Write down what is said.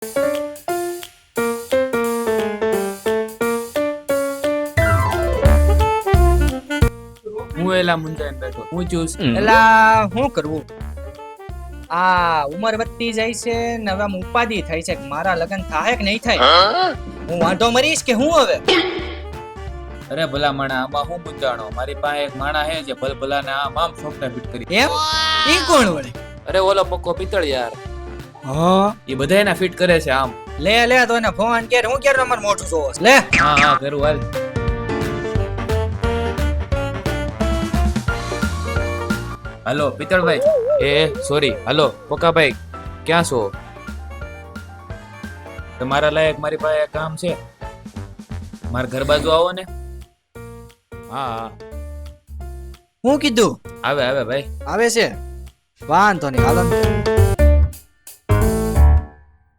હું એલા મુંજાઈને બેઠો હું ચૂસ એલા શું કરવું? આ ઉંમર વધતી જાય છે ને હવે આમ ઉપાધિ થાય છે કે મારા લગ્ન થાય કે નહીં થાય. હું વાંઢો મરીશ કે હું હવે? અરે ભલા માણા આમાં હું મૂંઝાણો મારી પાસે એક માણા હે જે ભલભલાને આમ સોફ્ટવેર ફિટ કરી એમ ઈ કોણ વળે? અરે ઓલો પક્કો પિત્તળ યાર હા એ બધા એના ફિટ કરે છે આમ લે તો એને ફોન કર. હું ક્યારે અમાર મોઢું જોવસ? લે હા કરું હાલ હાલો પિત્તળભાઈ સોરી હાલો પક્કાભાઈ ક્યાં છો? તમારા લાયક મારી પાસે એક કામ છે મારા ઘર બાજુ આવો ને. હા હું કીધું? આવે ભાઈ આવે છે વાંધો નહીં હાલો ને.